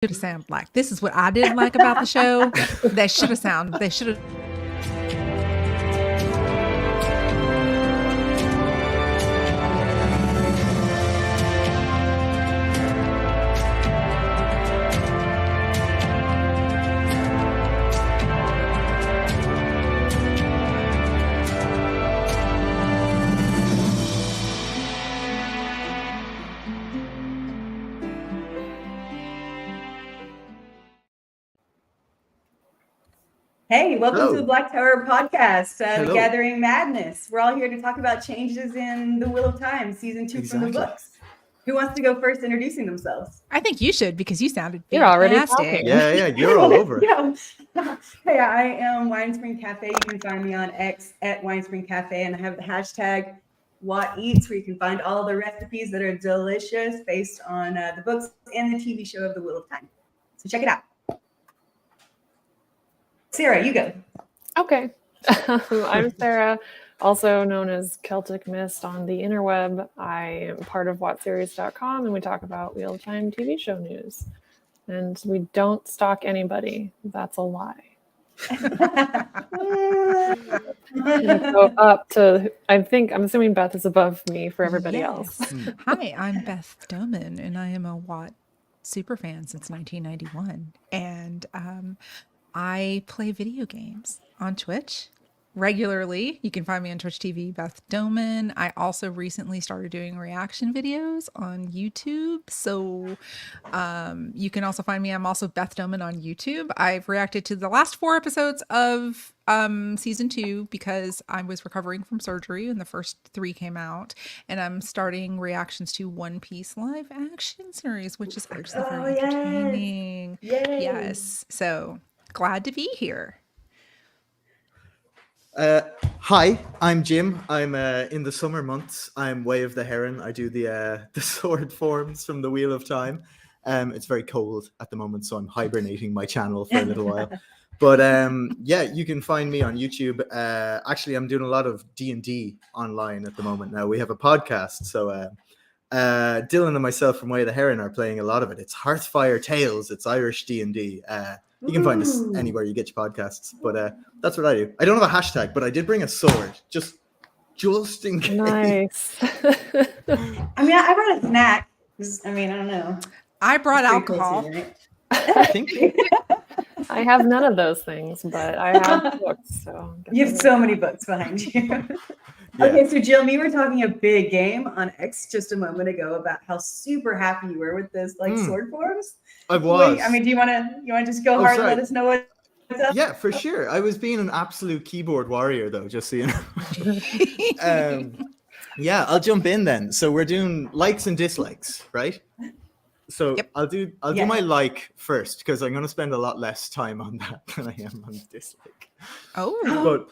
Should have sounded like. This is what I didn't like about the show. They should have. Hey, welcome Hello. to the Black Tower podcast, the Hello. Gathering Madness. We're all here to talk about changes in the Wheel of Time, season 2 from the Exactly. books. Who wants to go first introducing themselves? I think you should because you sounded You're already fantastic. talking. Yeah, you're all over it. Yeah. Hey, I am WineSpring Cafe. You can find me on X at WineSpring Cafe, and I have the hashtag WoTEats, where you can find all the recipes that are delicious based on the books and the TV show of the Wheel of Time. So check it out. Sara, you go. Okay. I'm Sara, also known as Celtic Mist on the interweb. I am part of WoTSeries.com, and we talk about Wheel of Time TV show news. And we don't stalk anybody. That's a lie. Go up to, I'm assuming Beth is above me for everybody else. Hi, I'm Beth Domon, and I am a WoT superfan since 1991. And I play video games on Twitch regularly. You can find me on Twitch TV, Beth Domon. I also recently started doing reaction videos on YouTube. So you can also find me. I'm also Beth Domon on YouTube. I've reacted to the last 4 episodes of season 2 because I was recovering from surgery and the first 3 came out. And I'm starting reactions to One Piece live action series, which is actually very entertaining. Yes. So glad to be here. Hi, I'm Jim. I'm in the summer months. I'm Way of the Heron. I do the sword forms from the Wheel of Time. It's very cold at the moment, so I'm hibernating my channel for a little while. But yeah, you can find me on YouTube. Actually, I'm doing a lot of D&D online at the moment now. We have a podcast, so Dylan and myself from Way of the Heron are playing a lot of it. It's Hearthfire Tales. It's Irish D&D. You can find us anywhere you get your podcasts. But that's what I do. I don't have a hashtag, but I did bring a sword, just in case. Nice. I mean, I brought a snack. I mean, I don't know. I brought It's pretty alcohol. cool to you, right? I think I have none of those things, but I have books. So You have so many books behind you. Yeah. Okay, so Jill, we were talking a big game on X just a moment ago about how super happy you were with this sword forms. I was. I mean, do you want to just go hard and let us know what's up? Yeah, for sure. I was being an absolute keyboard warrior, though, just so you know. Yeah, I'll jump in then. So we're doing likes and dislikes, right? So Yep. I'll do my like first because I'm going to spend a lot less time on that than I am on dislike. Oh, But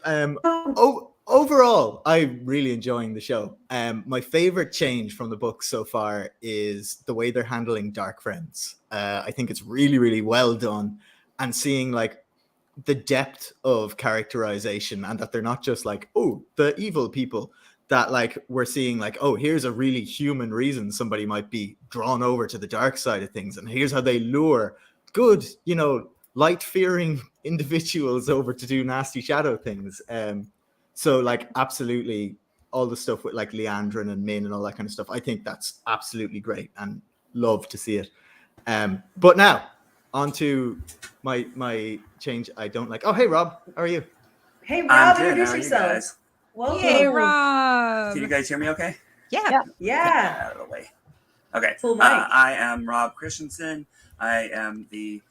overall, I'm really enjoying the show. My favorite change from the book so far is the way they're handling Dark Friends. I think it's really, really well done, and seeing the depth of characterization, and that they're not just the evil people. That we're seeing here's a really human reason somebody might be drawn over to the dark side of things, and here's how they lure good, light-fearing individuals over to do nasty shadow things. So absolutely all the stuff with Leandrin and Min and all that kind of stuff. I think that's absolutely great and love to see it. But now on to my change I don't like. Oh, hey Rob, how are you? Hey, Rob, good. introduce How are you yourself. guys? Welcome. yay, Rob. Can you guys hear me okay? Yeah. Yeah. Out of the way. Okay. Full mic. I am Rob Christensen. I am the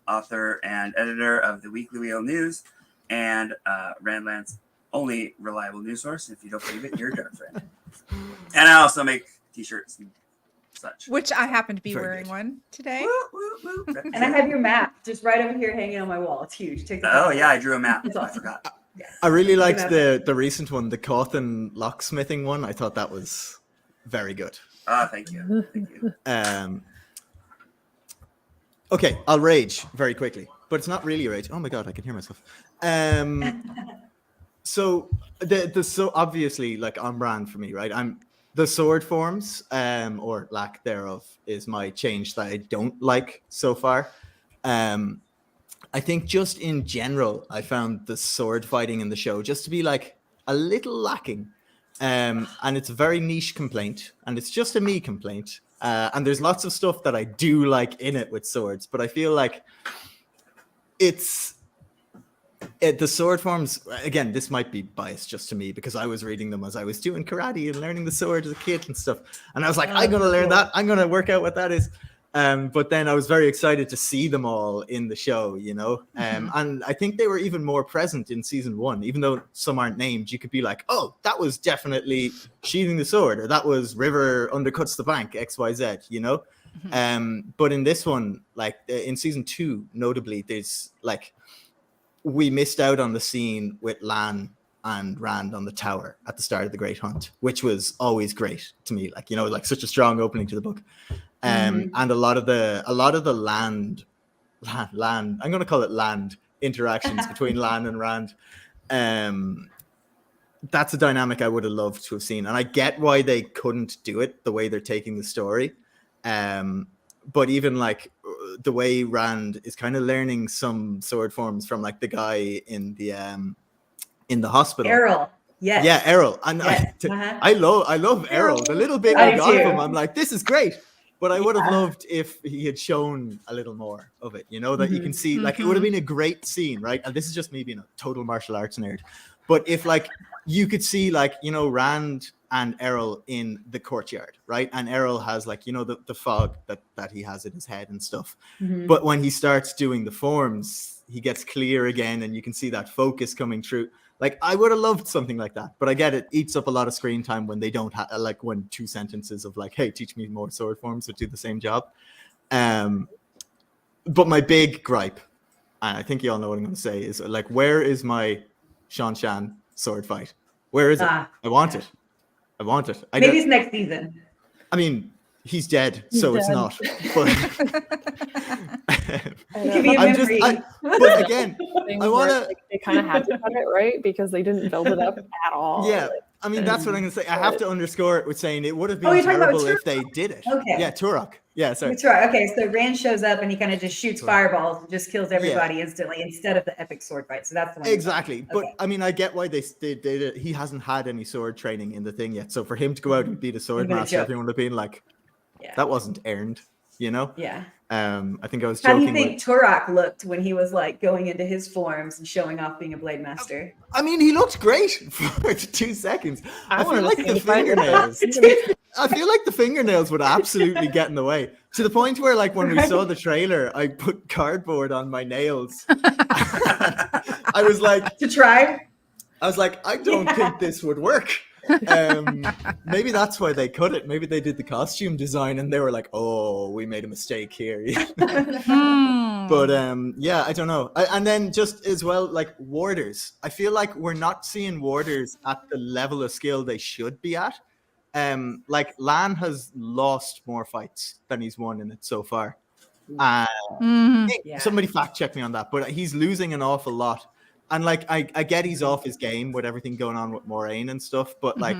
author and editor of the Weekly Wheel News and Randland's only reliable news source. If you don't believe it, you're a dark friend. And I also make t-shirts and such. Which I happen to be Very wearing good. one today. Woo. And I have your map just right over here hanging on my wall. It's huge. Take Oh yeah, I drew a map. It's I awesome. forgot. I really liked the recent one, the Cawthon locksmithing one. I thought that was very good. Oh, thank you. Okay, I'll rage very quickly, but it's not really rage. Oh my god, I can hear myself. So so obviously on brand for me, right? The sword forms, or lack thereof, is my change that I don't like so far. I think just in general, I found the sword fighting in the show just to be like a little lacking. And it's a very niche complaint, and it's just a me complaint. And there's lots of stuff that I do like in it with swords, but I feel like the sword forms, again, this might be biased just to me because I was reading them as I was doing karate and learning the sword as a kid and stuff. And I was like, I'm going to learn that. I'm going to work out what that is. But then I was very excited to see them all in the show, you know? And I think they were even more present in season 1, even though some aren't named. You could be like, oh, that was definitely sheathing the sword, or that was River undercuts the bank, XYZ, you know? But in this one, like in season 2, notably, there's like, we missed out on the scene with Lan and Rand on the tower at the start of the Great Hunt, which was always great to me. Like, you know, like such a strong opening to the book. And a lot of the land, I'm going to call it land interactions between Lan and Rand. That's a dynamic I would have loved to have seen. And I get why they couldn't do it the way they're taking the story. But even like the way Rand is kind of learning some sword forms from like the guy in the hospital. Errol. Yes. Yeah, Errol. And Yes. I love Errol. The little bit I got of him, I'm like, this is great. But I would have loved if he had shown a little more of it, you know, that you can see, like, it would have been a great scene, right? And this is just me being a total martial arts nerd. But if, like, you could see, like, you know, Rand and Errol in the courtyard, right? And Errol has, like, you know, the fog that he has in his head and stuff. But when he starts doing the forms, he gets clear again, and you can see that focus coming through. Like, I would have loved something like that, but I get it eats up a lot of screen time when they don't have, like, when 2 sentences of like, hey, teach me more sword forms would do the same job. But my big gripe, and I think you all know what I'm going to say, is like, where is my Shan sword fight? Where is it? I want it. I want it. Maybe it's next season. I mean, he's dead, so it's not. But It could be a memory. but again, I want to. Like, they kind of had to cut it, right? Because they didn't build it up at all. Yeah, I mean, that's what I'm going to say. I have to underscore it with saying it would have been you're talking about terrible if they did it. Okay. Yeah, Turok. Yeah, sorry. That's right. Okay, so Rand shows up and he kind of just shoots fireballs and just kills everybody instantly instead of the epic sword fight. So that's the one. Exactly. But Okay. I mean, I get why they did it. He hasn't had any sword training in the thing yet. So for him to go out and beat a sword Even a master, joke. everyone would have been like, Yeah. that wasn't earned, you know? Yeah. I think I was How do joking. you think Turok looked when he was like going into his forms and showing off being a blade master? I mean, he looked great for 2 seconds. I feel wanna like see the him fight with fingernails. I feel like the fingernails would absolutely get in the way, to the point where, like, when we saw the trailer, I put cardboard on my nails. I was like, I don't think this would work. Maybe that's why they cut it. Maybe they did the costume design and they were like, oh, we made a mistake here. But yeah, I don't know. And then just as well, like, warders. I feel like we're not seeing warders at the level of skill they should be at. Like, Lan has lost more fights than he's won in it so far. Somebody fact check me on that, but he's losing an awful lot. And like, I get he's off his game with everything going on with Moraine and stuff, but like,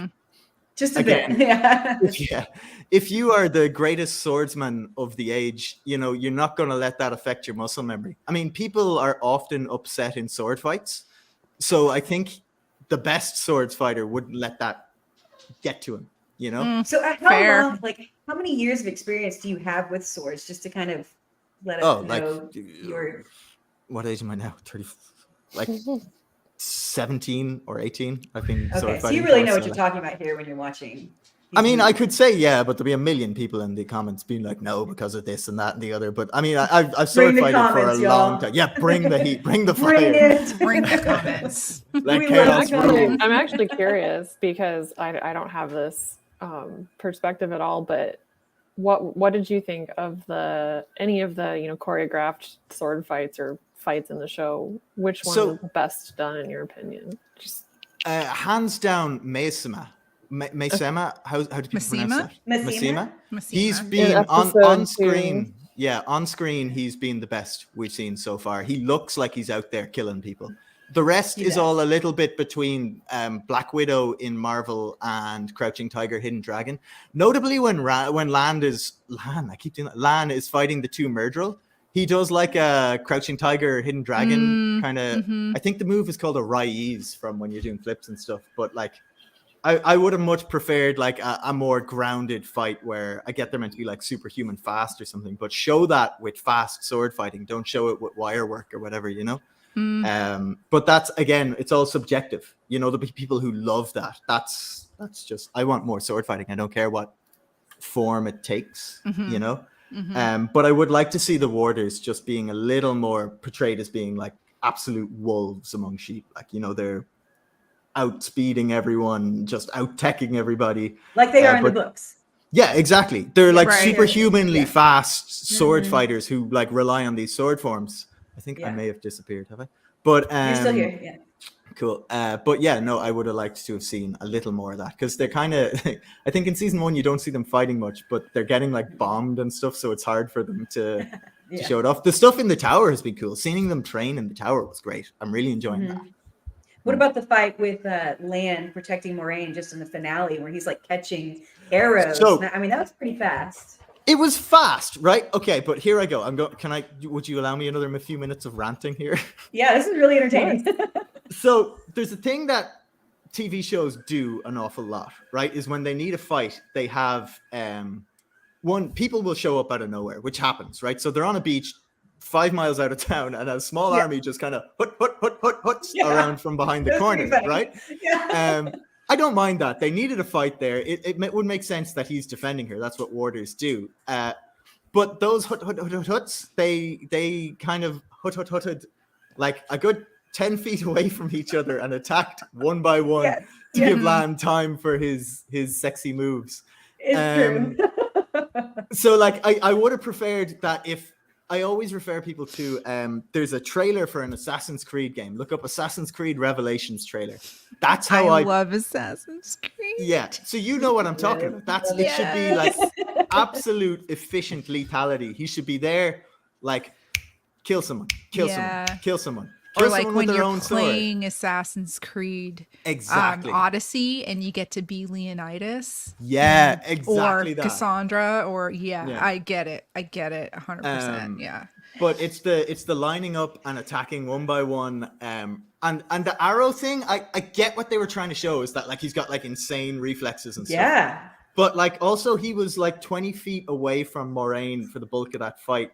Just a again, bit. Yeah. if you are the greatest swordsman of the age, you know, you're not going to let that affect your muscle memory. I mean, people are often upset in sword fights, so I think the best swords fighter wouldn't let that get to him, you know? So Fair. how many years of experience do you have with swords, just to kind of let us know your... What age am I now? 30, like 17 or 18. I've been sword Okay, so fighting you really for, know what so you're talking about here when you're watching. I mean, I could say yeah, but there'll be a million people in the comments being like, no, because of this and that and the other. But I mean, I've sword the fighted for a comments, long y'all. time. Yeah, bring the heat, bring the fire. Bring it. Bring the comments. Let We chaos love rule. I'm actually curious because I don't have this perspective at all, but what did you think of any of the, you know, choreographed sword fights or fights in the show? Which one was best done in your opinion? Just Hands down, Maisema. Maisema, how do people pronounce that? Massima? He's been on screen. Yeah, on screen, he's been the best we've seen so far. He looks like he's out there killing people. The rest He is does. all a little bit between Black Widow in Marvel and Crouching Tiger, Hidden Dragon. Notably, when Lan is fighting the two Murdrel, he does like a Crouching Tiger, Hidden Dragon kind of. I think the move is called a Rise from when you're doing flips and stuff. But like, I would have much preferred like a more grounded fight where I get they're meant to be like superhuman fast or something, but show that with fast sword fighting. Don't show it with wire work or whatever, you know. But that's, again, it's all subjective. You know, there'll be people who love that. That's just, I want more sword fighting. I don't care what form it takes, you know. But I would like to see the warders just being a little more portrayed as being like absolute wolves among sheep. Like, you know, they're outspeeding everyone, just out-teching everybody. Like they are in the books. Yeah, exactly. They're like Right. superhumanly fast sword fighters who like rely on these sword forms. I think I may have disappeared, have I? But You're still here, yeah. Cool. But yeah, no, I would have liked to have seen a little more of that because they're kind of, I think in season 1 you don't see them fighting much, but they're getting like bombed and stuff, so it's hard for them to show it off. The stuff in the tower has been cool. Seeing them train in the tower was great. I'm really enjoying that. What about the fight with Lan protecting Moraine just in the finale where he's like catching arrows? So- I mean, that was pretty fast. It was fast, right? Okay, but here I go. Would you allow me another few minutes of ranting here? Yeah, this is really entertaining. So there's a thing that TV shows do an awful lot, right? Is when they need a fight, they have people will show up out of nowhere, which happens, right? So they're on a beach 5 miles out of town, and a small army just kind of huts around from behind the corner, right? Yeah. I don't mind that. They needed a fight there. It would make sense that he's defending her. That's what warders do. But those huts, they kind of hutted like a good 10 feet away from each other and attacked one by one to give Lan time for his sexy moves. It's true. So like I would have preferred that. If I always refer people to there's a trailer for an Assassin's Creed game. Look up Assassin's Creed Revelations trailer. That's how I love Assassin's Creed. Yeah, so you know what I'm talking about. It should be like absolute efficient lethality. He should be there, like kill someone, kill someone. Or like when you're playing Assassin's Creed Odyssey and you get to be Leonidas. Yeah, exactly. Or that. Cassandra, or I get it. 100%. Yeah. But it's the lining up and attacking one by one. And the arrow thing, I get what they were trying to show is that like he's got like insane reflexes and stuff. Yeah. But like also he was like 20 feet away from Moraine for the bulk of that fight.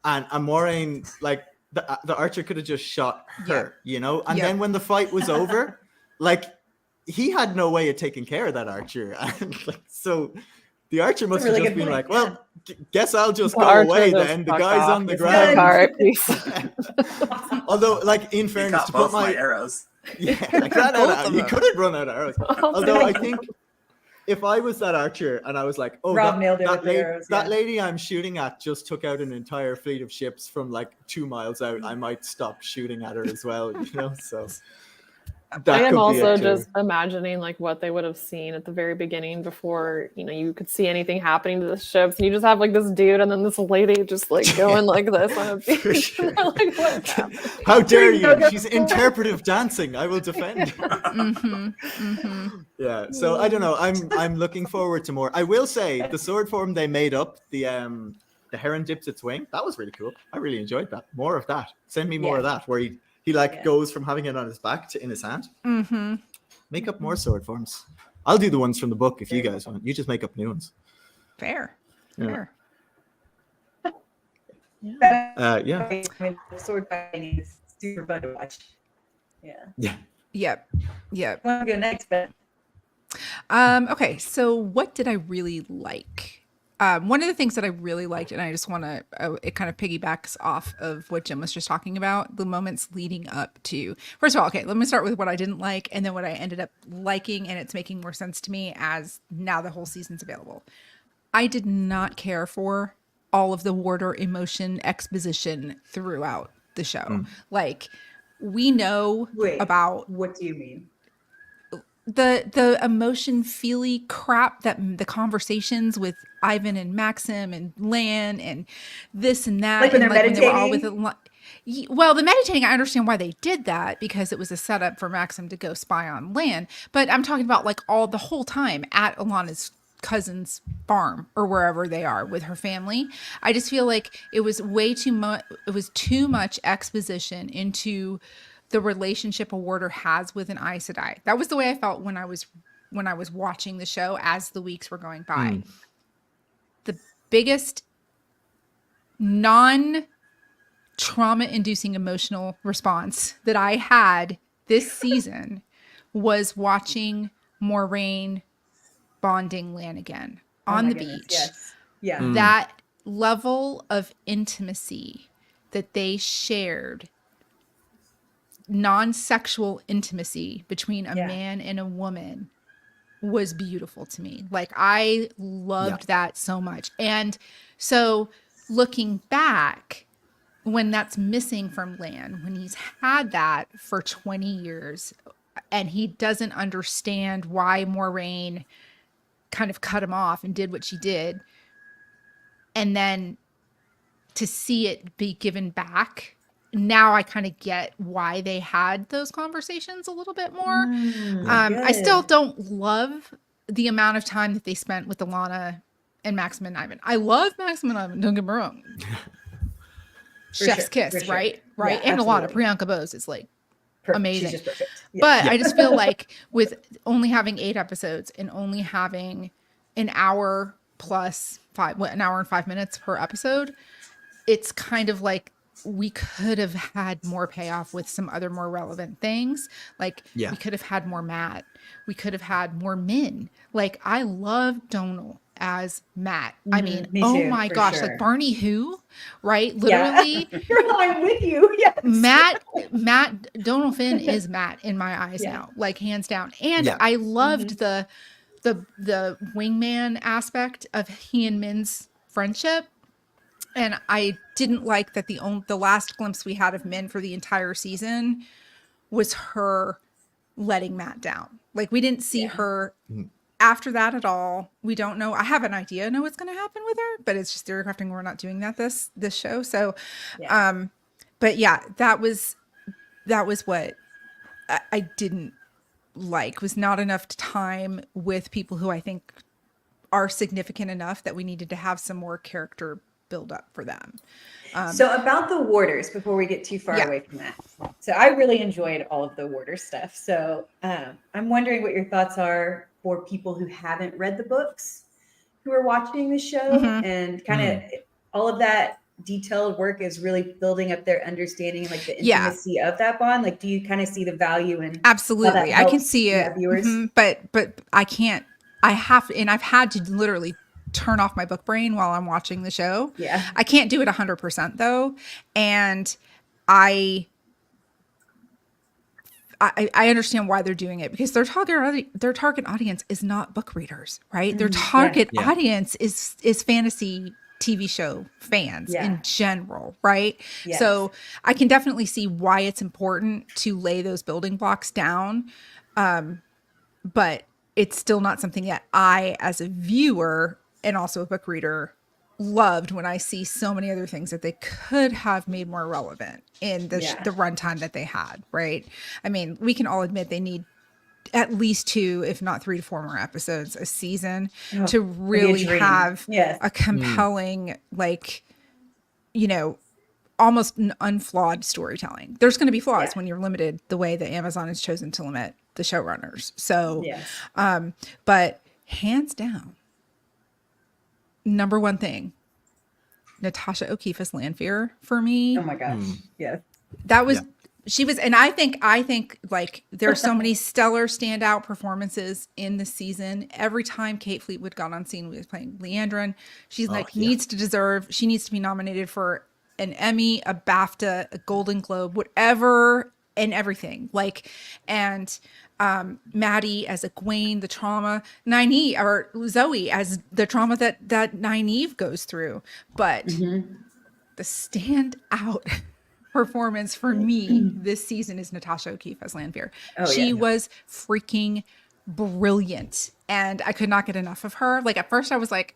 And Moraine, like the archer could have just shot her, you know? And then when the fight was over, like he had no way of taking care of that archer. And like, so the archer must have just been like, well, guess I'll just go away then. The guy's on the ground. All right, peace. Although, like, in fairness, to put my arrows. Yeah, like he couldn't run out of arrows. Although I think if I was that archer and I was like, oh, that lady I'm shooting at just took out an entire fleet of ships from like 2 miles out, I might stop shooting at her as well, you know? So I am also just imagining like what they would have seen at the very beginning before, you know, you could see anything happening to the ships, and you just have like this dude and then this lady just like going like this on a beach. Sure. Like, what's happening? How dare you? She's interpretive dancing. I will defend her. Yeah. So I don't know. I'm looking forward to more. I will say the sword form they made up, the heron dips its wing. That was really cool. I really enjoyed that. More of that. Send me more of that where he like goes from having it on his back to in his hand. Make up more sword forms. I'll do the ones from the book if you guys want. You just make up new ones. Fair. Yeah. I mean, sword fighting is super fun to watch. Yeah. Yep. Want to go next, Beth? Okay, so what did I really like? One of the things that I really liked, and I just want to, it kind of piggybacks off of what Jim was just talking about, the moments leading up to, first of all, okay, let me start with what I didn't like and then what I ended up liking, and it's making more sense to me as now the whole season's available. I did not care for all of the warder emotion exposition throughout the show. Like, we know about... What do you mean? The emotion feely crap that the conversations with Ivan and Maxim and Lan and this and that, like when they're and like meditating. When they were all with Well, the meditating, I understand why they did that, because it was a setup for Maxim to go spy on Lan. But I'm talking about like the whole time at Alana's cousin's farm or wherever they are with her family. I just feel like it was way too much. It was too much exposition into the relationship a warder has with an Aes Sedai. That was the way I felt when I was watching the show as the weeks were going by. The biggest trauma-inducing emotional response that I had this season was watching Moraine bonding Lan again on the beach. Yes. Yeah. That level of intimacy that they shared, non-sexual intimacy between a man and a woman, was beautiful to me. Like, I loved that so much. And so looking back, when that's missing from Lan, when he's had that for 20 years and he doesn't understand why Moraine kind of cut him off and did what she did, and then to see it be given back, now I kind of get why they had those conversations a little bit more. I still don't love the amount of time that they spent with Alana and Maxim and Ivan. I love Maxim and Ivan, don't get me wrong. Chef's kiss, right? Right. Yeah, and absolutely. Alana, Priyanka Bose is like amazing. She's just perfect. Yeah. But I just feel like with only having 8 episodes and only having an hour and 5 minutes per episode, it's kind of like we could have had more payoff with some other more relevant things. Like we could have had more Matt. We could have had more Min. Like, I love Donal as Matt. I mean, Me oh too, my for gosh, sure. like Barney who, right? Literally. I'm with you. Yes. Matt Donal Finn is Matt in my eyes now, like hands down. And I loved the wingman aspect of he and Min's friendship. And I didn't like that the last glimpse we had of Min for the entire season was her letting Matt down. Like, we didn't see her after that at all. We don't know. I have an idea, know what's going to happen with her, but it's just theory crafting. We're not doing that this show. So, but yeah, that was what I didn't like, was not enough time with people who I think are significant enough that we needed to have some more character build up for them. So about the warders, before we get too far away from that. So I really enjoyed all of the warder stuff. So I'm wondering what your thoughts are for people who haven't read the books, who are watching the show, and kind of all of that detailed work is really building up their understanding, like the intimacy of that bond. Like, do you kind of see the value in? Absolutely. I can see it, viewers? But I can't, I've had to literally turn off my book brain while I'm watching the show. Yeah. I can't do it 100% though. And I understand why they're doing it, because their target audience is not book readers, right? Their target audience is fantasy TV show fans in general, right? Yes. So I can definitely see why it's important to lay those building blocks down. But it's still not something that I, as a viewer and also a book reader, loved when I see so many other things that they could have made more relevant in the runtime that they had, right? I mean, we can all admit they need at least 2, if not 3 to 4 more episodes a season to really have a compelling, like, you know, almost an unflawed storytelling. There's going to be flaws when you're limited the way that Amazon has chosen to limit the showrunners. So, but hands down, number one thing, Natasha O'Keefe's Lanfear for me. Oh my gosh. That was, she was, and I think like there's so many stellar standout performances in the season. Every time Kate Fleetwood got on scene, we was playing Leandrin. She's she needs to be nominated for an Emmy, a BAFTA, a Golden Globe, whatever, and everything. Like, and Maddie as a Gwaine, the trauma, Nynaeve, or Zoe as the trauma that Nynaeve goes through. But the standout performance for me this season is Natasha O'Keefe as Lanfear. She was freaking brilliant, and I could not get enough of her. Like, at first I was like,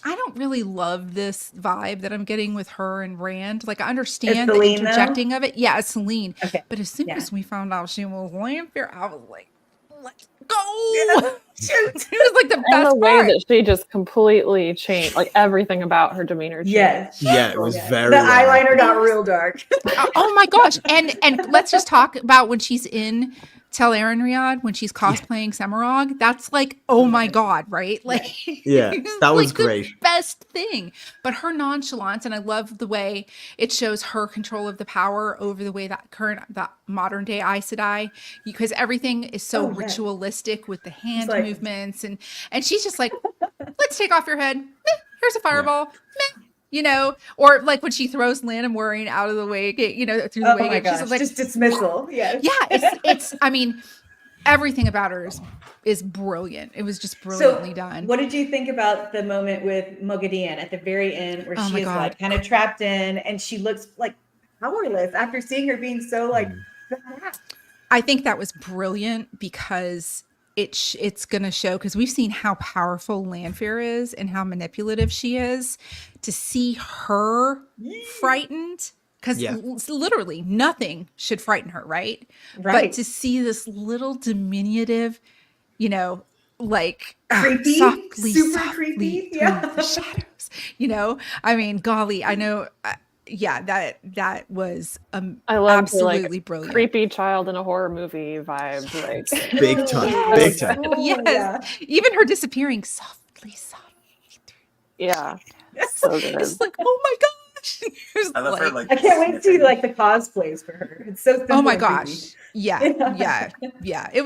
I don't really love this vibe that I'm getting with her and Rand. Like, I understand the Celine, though? interjecting of it. Yeah, it's Celine. Okay. But as soon Yeah. as we found out she was Lanfear, I was like, let's go. Yeah. Shoot. It was like the And best the way part. that she just completely changed, like everything about her demeanor changed. Yes. Yeah, it was Yeah. very The well eyeliner acted. got real dark. Oh my gosh. And let's just talk about when she's in Tel Riyadh, when she's cosplaying Semirog. That's like, oh my God, right? Like, Yeah, it's that was like the great. best thing. But her nonchalance, and I love the way it shows her control of the power over the way that modern day Aes Sedai, because everything is so Oh, yeah. ritualistic with the hand like- movements, and she's just like, let's take off your head. Meh, here's a fireball. Meh. You know, or like when she throws Lana Moraine out of the way, you know, through the Oh way, my she's gosh. just like, Just dismissal. Yes. yeah, it's. I mean, everything about her is brilliant. It was just brilliantly done. What did you think about the moment with Moghedien at the very end where Oh she my is God. like kind of trapped in and she looks like powerless after seeing her being so like badass? I think that was brilliant because it's going to show, because we've seen how powerful Lanfear is and how manipulative she is. To see her frightened, because Yeah. literally nothing should frighten her, right? Right. But to see this little diminutive, you know, like Creepy, softly super creepy, through yeah. the shadows, you know. I mean, golly, I know. Yeah, that was I love absolutely the, brilliant. creepy child in a horror movie vibe. Like Big time. Yes. Big time. Oh, Yes, yeah. even her disappearing softly. yeah, so good. It's like, oh my gosh. It's I love her like. I can't wait to see sniffing. like the cosplays for her. It's so simple. oh my and creepy. gosh. Yeah. It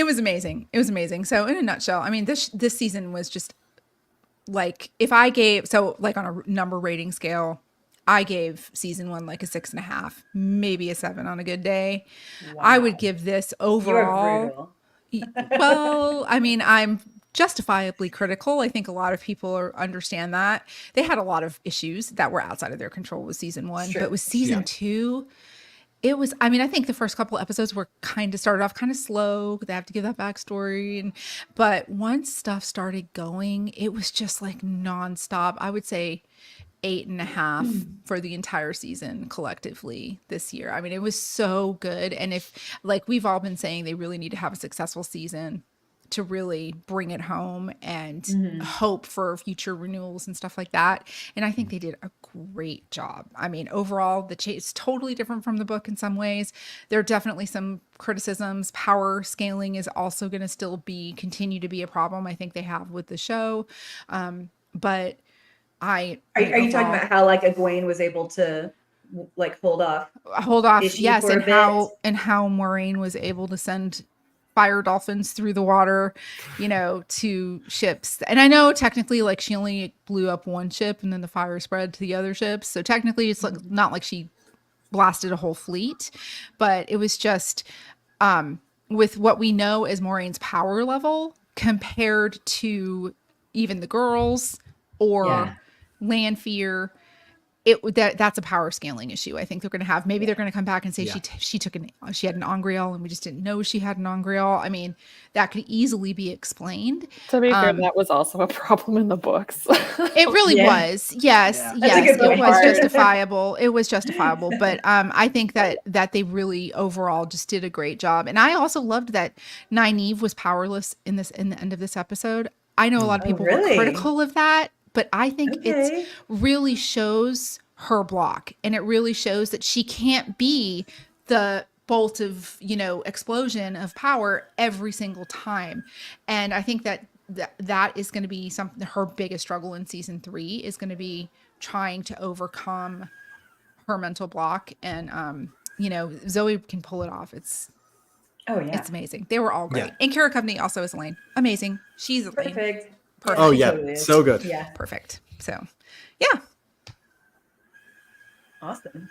was amazing. It was amazing. So in a nutshell, I mean, this season was just like, if I gave, so like on a number rating scale, I gave season 1 like a 6.5, maybe a 7 on a good day. I would give this You are overall. brutal. Well, I mean, I'm justifiably critical. I think a lot of people understand that. They had a lot of issues that were outside of their control with season 1, Sure. but with season Yeah. 2, it was, I mean, I think the first couple episodes were started off kind of slow. They have to give that backstory. But once stuff started going, it was just like nonstop. I would say 8.5 for the entire season collectively this year. I mean, it was so good. And if, like we've all been saying, they really need to have a successful season to really bring it home and hope for future renewals and stuff like that. And I think they did a great job. I mean, overall, it's totally different from the book in some ways. There are definitely some criticisms. Power scaling is also going to still continue to be a problem, I think they have with the show. But Are you talking about how like Egwene was able to like hold off? issue yes, for a and how Moraine was able to send fire dolphins through the water, you know, to ships. And I know technically like she only blew up one ship and then the fire spread to the other ships. So technically it's like not like she blasted a whole fleet, but it was just with what we know as Moraine's power level compared to even the girls or Yeah. Lanfear, that's a power scaling issue. I think they're going to have, maybe they're going to come back and say Yeah. she had an Angreal and we just didn't know she had an Angreal. I mean, that could easily be explained. To be fair, that was also a problem in the books. It really Yeah. was. Yes. Yeah. That's a Yes. good It was point. justifiable. It was justifiable. But I think that they really overall just did a great job. And I also loved that Nynaeve was powerless in the end of this episode. I know a lot of Oh, people really? were critical of that, but I think Okay. it really shows her block, and it really shows that she can't be the bolt of, you know, explosion of power every single time. And I think that is going to be something, her biggest struggle in season 3 is going to be trying to overcome her mental block. And you know, Zoe can pull it off. It's amazing. They were all great. Yeah. And Kara Coveney also is Elaine. Amazing. She's Elaine. Perfect. Perfect. Oh she yeah, totally is. so good. Yeah. Perfect. So yeah. Awesome.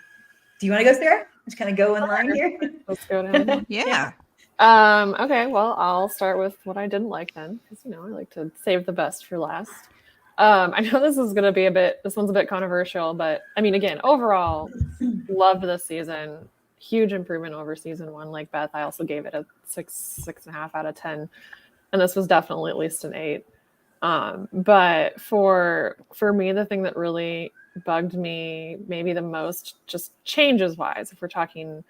Do you want to go, Sarah? Just kind of go in line here. Let's go down. Yeah. Okay, well, I'll start with what I didn't like then, because I like to save the best for last. I know this one's a bit controversial, but I mean, again, overall, loved this season. Huge improvement over season 1. Like Beth, I also gave it a 6.5 out of 10, and this was definitely at least an 8. But for me, the thing that really bugged me maybe the most, just changes wise, if we're talking,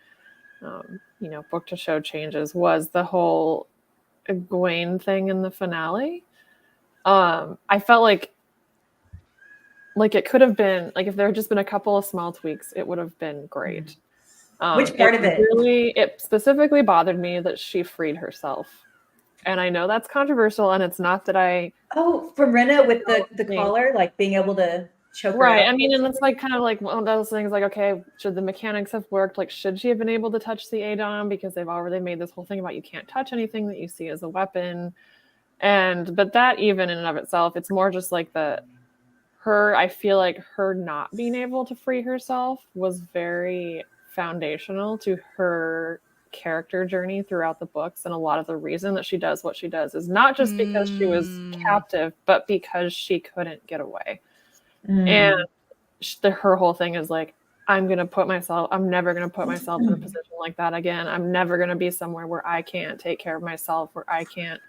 book to show changes, was the whole Egwene thing in the finale. I felt like it could have been, like, if there had just been a couple of small tweaks, it would have been great. Which part of it? It specifically bothered me that she freed herself. And I know that's controversial, and it's not that I... Oh, from Rena with the collar, like being able to choke her Right. out. I mean, and it's like kind of like one of those things like, okay, should the mechanics have worked? Like, should she have been able to touch the Adom? Because they've already made this whole thing about you can't touch anything that you see as a weapon. But that, even in and of itself, it's more just like I feel like her not being able to free herself was very foundational to her character journey throughout the books, and a lot of the reason that she does what she does is not just because she was captive, but because she couldn't get away. And her whole thing is like, I'm never going to put myself in a position like that again. I'm never going to be somewhere where I can't take care of myself, where I can't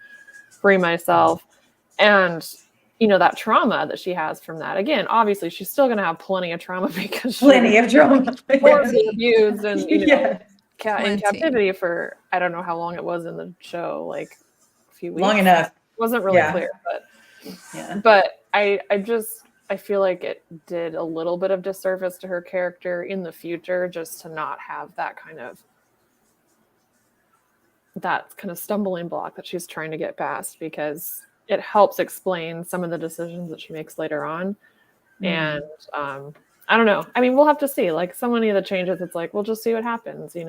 free myself. And that trauma that she has from that, again, obviously she's still going to have plenty of trauma because plenty of trauma, horribly abused and in Plenty. captivity for, I don't know how long it was in the show, like a few weeks. Long enough. It wasn't really clear, but I feel like it did a little bit of disservice to her character in the future, just to not have that kind of stumbling block that she's trying to get past, because it helps explain some of the decisions that she makes later on. And I don't know. I mean, we'll have to see. Like, so many of the changes, it's like, we'll just see what happens, and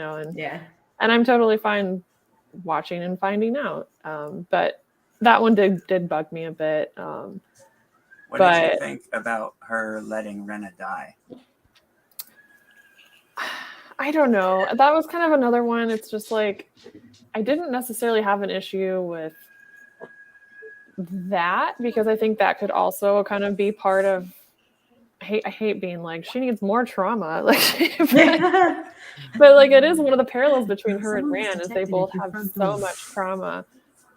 I'm totally fine watching and finding out. But that one did bug me a bit. What did you think about her letting Rena die? I don't know. That was kind of another one. It's just like, I didn't necessarily have an issue with that, because I think that could also kind of be part of... I hate being like, she needs more trauma. Like, but like, it is one of the parallels between her and Rand, is they both have so much trauma,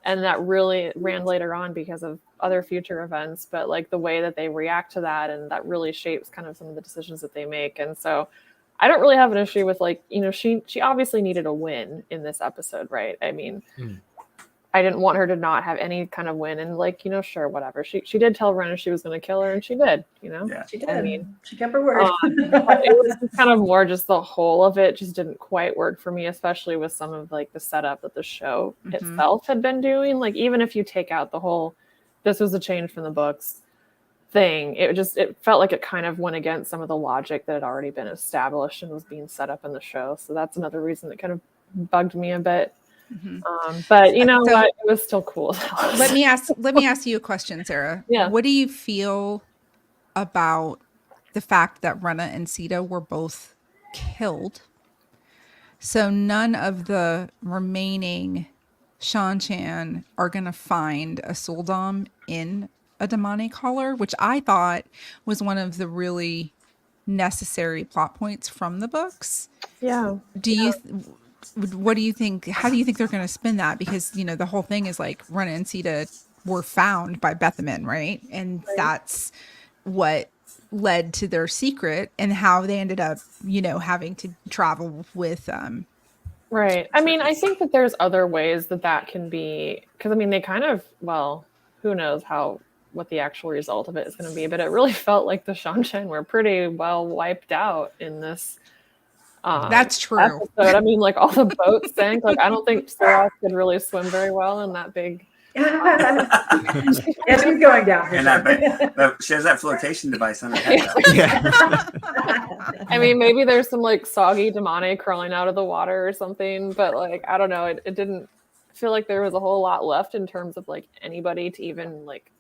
and that really ran later on because of other future events. But like, the way that they react to that, and that really shapes kind of some of the decisions that they make. And so I don't really have an issue with, like, she obviously needed a win in this episode, right? I mean, I didn't want her to not have any kind of win, and like, sure, whatever. She did tell Rena she was going to kill her, and she did, Yeah. She did. I mean, she kept her word. But it was kind of more just the whole of it just didn't quite work for me, especially with some of like the setup that the show itself had been doing. Like, even if you take out the whole, this was a change from the books thing, it felt like it kind of went against some of the logic that had already been established and was being set up in the show. So that's another reason that kind of bugged me a bit. But what? It was still cool. Let me ask you a question, Sarah. Yeah. What do you feel about the fact that Rena and Sita were both killed? So none of the remaining Shan-Chan are going to find a Suldam in a Damane collar, which I thought was one of the really necessary plot points from the books. Yeah. What do you think? How do you think they're going to spin that? Because, the whole thing is like Rena and Sita were found by Beth Domon, right? And that's what led to their secret and how they ended up, having to travel with Right. I mean, I think that there's other ways that can be, because I mean, they kind of, well, who knows what the actual result of it is going to be, but it really felt like the Shan-Chan were pretty well wiped out in this. That's true. Episode. I mean, like, all the boats sank. Like, I don't think Sara could really swim very well in that big. Yeah, she's going down. But she has that flotation device on her head. I mean, maybe there's some like soggy Damane crawling out of the water or something, but like, I don't know. It didn't feel like there was a whole lot left in terms of like anybody to even like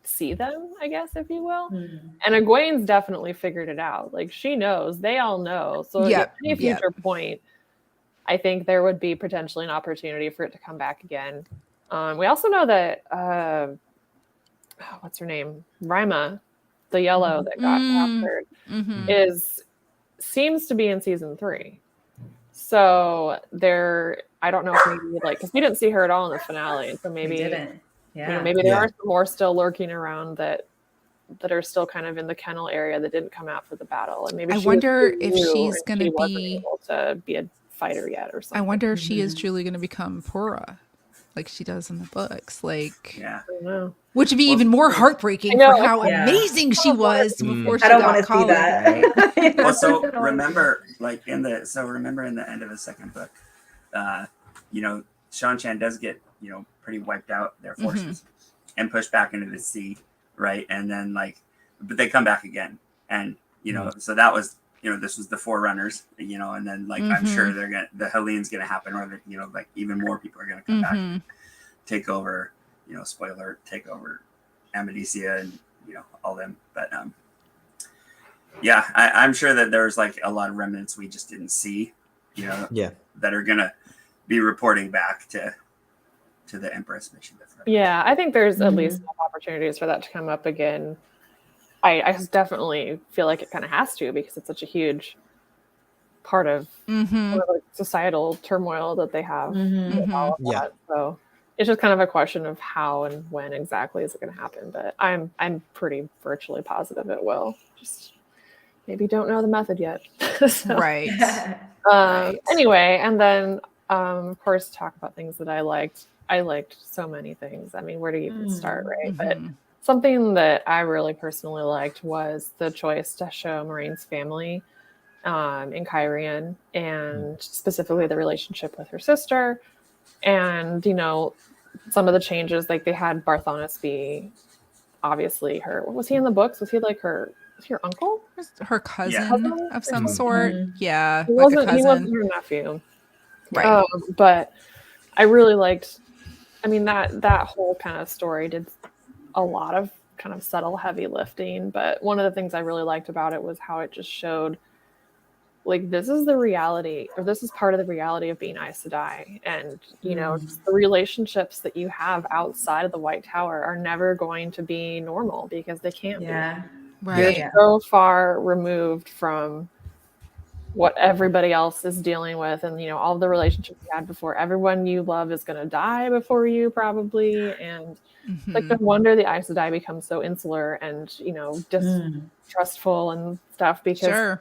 see them, I guess, if you will. And Egwene's definitely figured it out. Like, she knows, they all know. So at any future point, I think there would be potentially an opportunity for it to come back again. We also know that what's her name? Rima, the yellow that got captured, seems to be in season 3. So I don't know if maybe like, because we didn't see her at all in the finale, and so maybe Yeah. maybe there Yeah. are some more still lurking around that are still kind of in the kennel area that didn't come out for the battle, and maybe I she wonder was if new she's and gonna she wasn't be. able to be a fighter yet or I something. wonder if she is truly going to become Pura, like she does in the books. Like, Yeah. I don't know. which would be Well, even more heartbreaking I know, for how yeah. amazing she was before she I don't got want to see collared, right? that. Well, so I don't wanna see remember, like in the end of the second book, you know, Shan Chan does get, you know, pretty wiped out their forces and pushed back into the sea, right? And then like, but they come back again, and you know, so that was, you know, this was the Forerunners, you know, and then like I'm sure the Helene's gonna happen, or the, you know, like even more people are gonna come back, and take over, you know, spoiler, take over Amadicia and you know all them, but yeah, I'm sure that there's like a lot of remnants we just didn't see, you know, Yeah. that are gonna be reporting back to the Empress mission. Yeah, I think there's at least enough opportunities for that to come up again. I definitely feel like it kind of has to, because it's such a huge part of the societal turmoil that they have with all of that. So it's just kind of a question of how and when exactly is it going to happen. But I'm pretty virtually positive it will. Just maybe don't know the method yet. So, Right. Anyway, and then of course talk about things that I liked. I liked so many things. I mean, where do you even start, right? But something that I really personally liked was the choice to show Maureen's family in Kyrian, and specifically the relationship with her sister. And, you know, some of the changes, like they had Barthonas be obviously her, was he in the books? Was he like her, was he her uncle? Her cousin Cousin of some sort. Yeah. He Like a wasn't cousin. her nephew. Right. But I really liked, I mean, that whole kind of story did a lot of kind of subtle heavy lifting, but one of the things I really liked about it was how it just showed, like, this is the reality, or this is part of the reality of being Aes Sedai, and you know, just the relationships that you have outside of the White Tower are never going to be normal, because they can't be. Right. You're so far removed from what everybody else is dealing with, and you know, all the relationships you had before. Everyone you love is going to die before you, probably, and like, no wonder the Aes Sedai become so insular and, you know, distrustful and stuff, because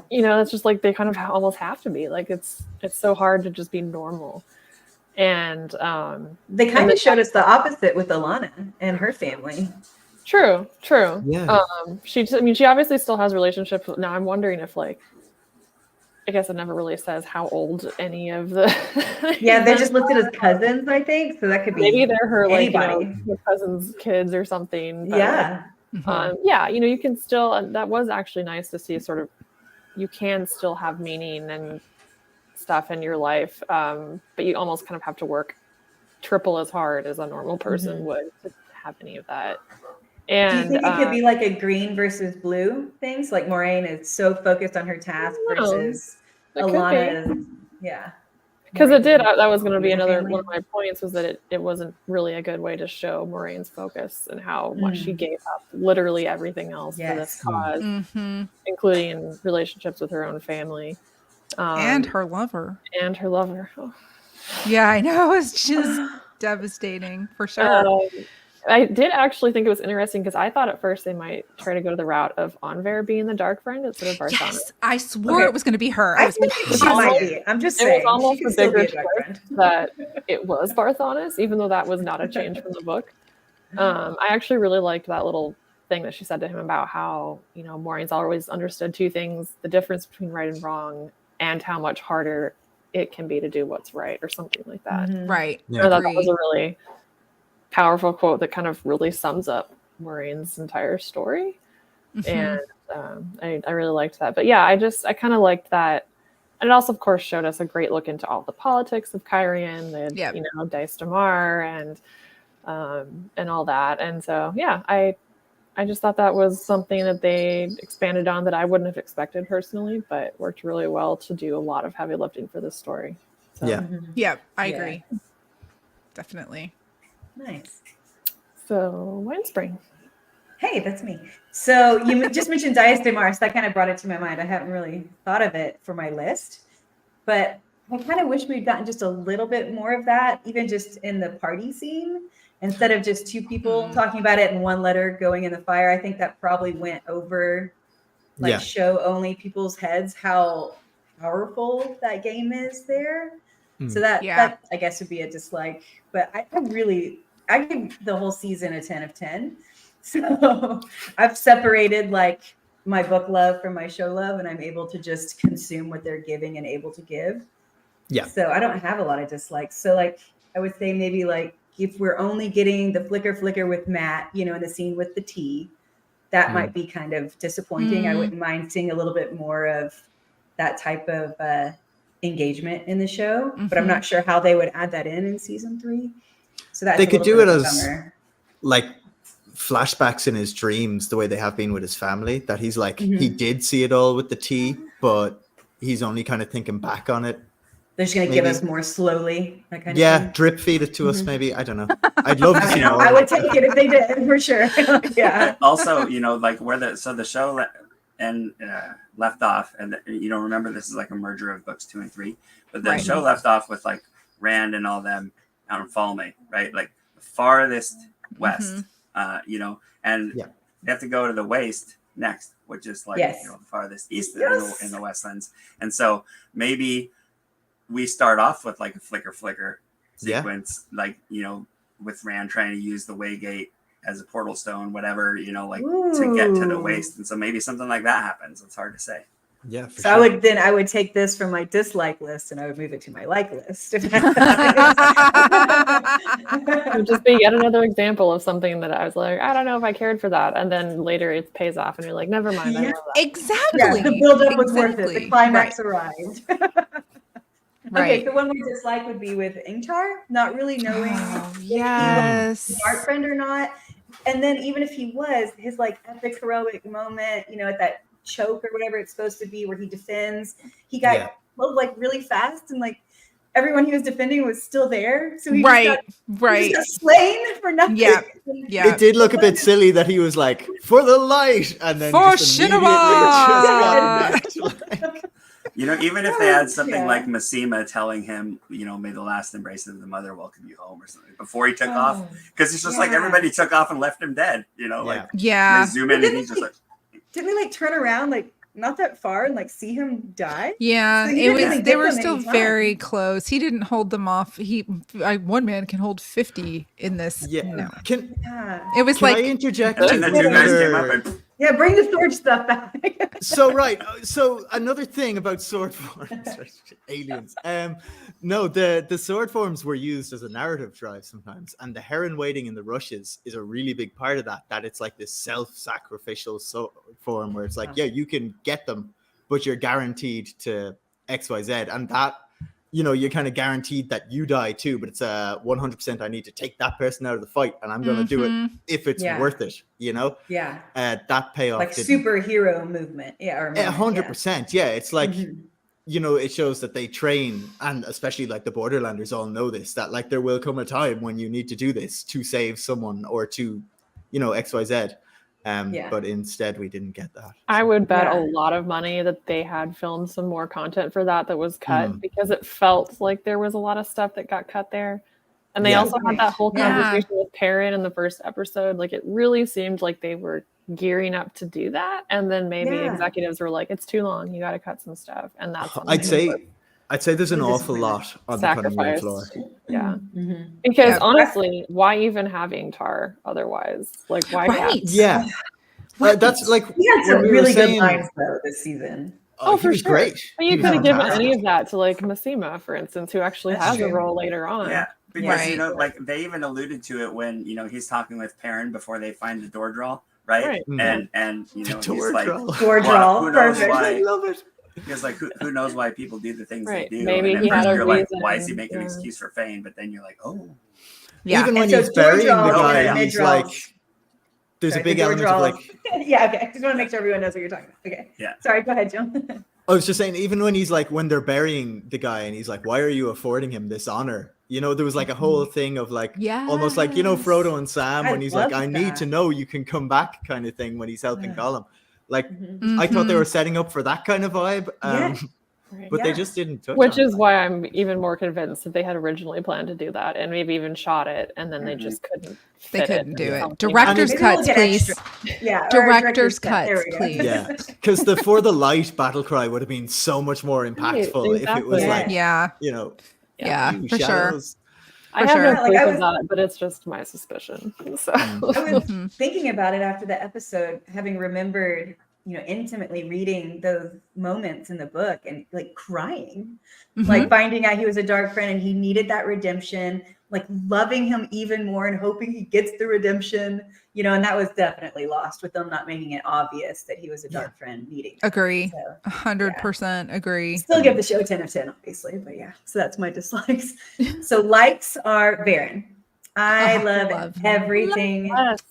you know, it's just like they kind of almost have to be, like, it's so hard to just be normal. And they kind of showed us the opposite with Alana and her family. True. Yeah. She obviously still has relationships. Now I'm wondering if, like, I guess it never really says how old any of the they're just listed as cousins, I think, so that could be maybe they're her anybody. like, you know, her cousin's kids or something, but yeah. You know, you can still, that was actually nice to see, sort of, you can still have meaning and stuff in your life, but you almost kind of have to work triple as hard as a normal person would to have any of that. And do you think it could be like a green versus blue thing? So like Moraine is so focused on her task versus Alana is, because it did, that was going to be another one of my points, was that it wasn't really a good way to show Moraine's focus and how much she gave up literally everything else for this cause, including relationships with her own family. And her lover. Oh. Yeah, I know. It's just devastating, for sure. I did actually think it was interesting, because I thought at first they might try to go to the route of Anver being the dark friend instead of Barthonas. Yes, I swore it was going to be her. I was thinking I'm just saying. It was almost a bigger twist that it was Barthonas, even though that was not a change from the book. I actually really liked that little thing that she said to him about how, you know, Maureen's always understood two things: the difference between right and wrong, and how much harder it can be to do what's right, or something like that. Right. I thought that was a really powerful quote that kind of really sums up Maureen's entire story. And I really liked that. But yeah, I kind of liked that. And it also, of course, showed us a great look into all the politics of Kyrian. They had, you know, Dice Damar and all that. And so, yeah, I just thought that was something that they expanded on that I wouldn't have expected personally, but worked really well to do a lot of heavy lifting for this story. So, yeah, I agree. Definitely. Nice. So, WineSpring. Hey, that's me. So you just mentioned Dias de Mars. That kind of brought it to my mind. I haven't really thought of it for my list, but I kind of wish we'd gotten just a little bit more of that, even just in the party scene. instead of just two people talking about it and one letter going in the fire. I think that probably went over like show only people's heads how powerful that game is there. So that I guess would be a dislike. But I give the whole season a 10 of 10. So I've separated like my book love from my show love, and I'm able to just consume what they're giving and able to give. Yeah. So I don't have a lot of dislikes. So like I would say maybe like if we're only getting the flicker with Matt, you know, in the scene with the tea, that might be kind of disappointing. I wouldn't mind seeing a little bit more of that type of engagement in the show, but I'm not sure how they would add that in season 3. So that's they could do it as bummer. Like flashbacks in his dreams, the way they have been with his family, that he's like he did see it all with the tea, but he's only kind of thinking back on it. They're just going to give us more slowly. That kind of thing. Drip feed it to us, maybe. I don't know. I'd love to see more. I would take it if they did, for sure. Yeah. Also, you know, like where the show left off, and you know, remember this is like a merger of books 2 and 3, but the show left off with like Rand and all them out in Falme, right? Like the farthest west, you know, and they have to go to the waste next, which is like you know, the farthest east in the Westlands. And so maybe we start off with like a flicker sequence, like, you know, with Rand trying to use the Waygate as a portal stone, whatever, you know, like to get to the waste. And so maybe something like that happens. It's hard to say. Yeah. For so sure. I would take this from my dislike list and I would move it to my like list. It would just be yet another example of something that I was like, I don't know if I cared for that. And then later it pays off and you're like, never mind. I love that. Exactly. Yeah, the build-up was worth it. The climax arrived. Okay, so one more dislike would be with Ingtar, not really knowing if he was a smart friend or not. And then even if he was, his like epic heroic moment, you know, at that choke or whatever it's supposed to be where he defends, he got killed like really fast, and like everyone he was defending was still there. So he just got slain for nothing. Yeah. It did look a bit silly that he was like, for the light, and then for just cinema. You know, even if they had something like Massima telling him, you know, may the last embrace of the mother welcome you home or something before he took off, because it's just like everybody took off and left him dead, you know, like they zoom in and he's just like, didn't they like turn around like not that far and like see him die? Yeah, So it was. They were still very close. He didn't hold them off. One man can hold 50 in this. Yeah. No. It It was Can like I interject? and then 2 guys came up and bring the sword stuff back. So another thing about sword forms, aliens. No, the sword forms were used as a narrative drive sometimes, and the heron waiting in the rushes is a really big part of that. That it's like this self-sacrificial form where it's like, you can get them, but you're guaranteed to XYZ, and that, you know, you're kind of guaranteed that you die too, but it's a 100% I need to take that person out of the fight, and I'm going to do it if it's worth it, you know? Yeah. That payoff. Like superhero movement. Yeah. Or 100%. Yeah. It's like, you know, it shows that they train, and especially like the Borderlanders all know this, that like there will come a time when you need to do this to save someone or to, you know, XYZ. But instead we didn't get that. I would bet a lot of money that they had filmed some more content for that was cut, because it felt like there was a lot of stuff that got cut there. And they also had that whole conversation with Perrin in the first episode. Like it really seemed like they were gearing up to do that. And then maybe executives were like, it's too long. You got to cut some stuff. And that's I'd say there's an awful lot on the cutting room floor. Yeah. Because honestly, why even have Ingtar otherwise? Like, why not? Yeah. That's like, he had some really good lines though this season. Oh, for sure. Great. But you could have given any of that to like Massima, for instance, who actually has a role later on. Yeah. Because, you know, like they even alluded to it when, you know, he's talking with Perrin before they find the door draw, right? And you know, he's like, door draw. Who knows why? I love it. Because like who knows why people do the things they do? Maybe and he had a you're reason. like, why is he making an excuse for Fane? But then you're like, oh, even when he's burying the guy, he's like, there's a big element of like, okay. I just want to make sure everyone knows what you're talking about. Okay. Yeah. Sorry. Go ahead, John. I was just saying, even when he's like, when they're burying the guy, and he's like, why are you affording him this honor? You know, there was like a whole thing of like, almost like, you know, Frodo and Sam when he's like, I need to know you can come back kind of thing when he's helping Gollum. Like, I thought they were setting up for that kind of vibe. Right. but they Yeah. just didn't touch Which on it. is why I'm even more convinced that they had originally planned to do that and maybe even shot it, and then they just couldn't. They fit couldn't it do in it. something Director's Maybe we'll cuts, get please. extra. Yeah, or Director's cut. There cuts, we go. please. Yeah, because the For the Light battle cry would have been so much more impactful if it was exactly. like, Yeah. you know, Yeah, you for sure. shadows. I For have sure. no Like, proof I of was- that, but it's just my suspicion. So Mm. I was Mhm. thinking about it after the episode, having remembered, intimately reading those moments in the book and like crying, Mhm. like finding out he was a dark friend and he needed that redemption, like loving him even more and hoping he gets the redemption, and that was definitely lost with them not making it obvious that he was a dark friend needing that. Agree. So 100% agree. still give the show 10 of 10, obviously, but yeah, so that's my dislikes. So likes are Varen. I love everything. yes.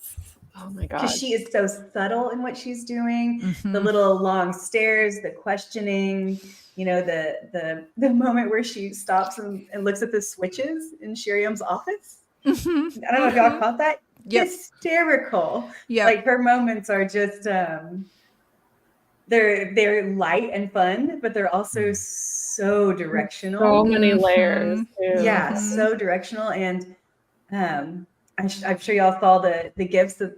Oh my god. Because she is so subtle in what she's doing, the Mhm. little long stares, the questioning, the moment where she stops and looks at the switches in Shiriam's office. Mhm. I don't know if y'all caught that. Yep. Hysterical. Yep. Like her moments are just they're light and fun, but they're also so directional. So many layers. Mhm. Too. Yeah, Mhm. so directional. And I'm sure y'all saw the gifts that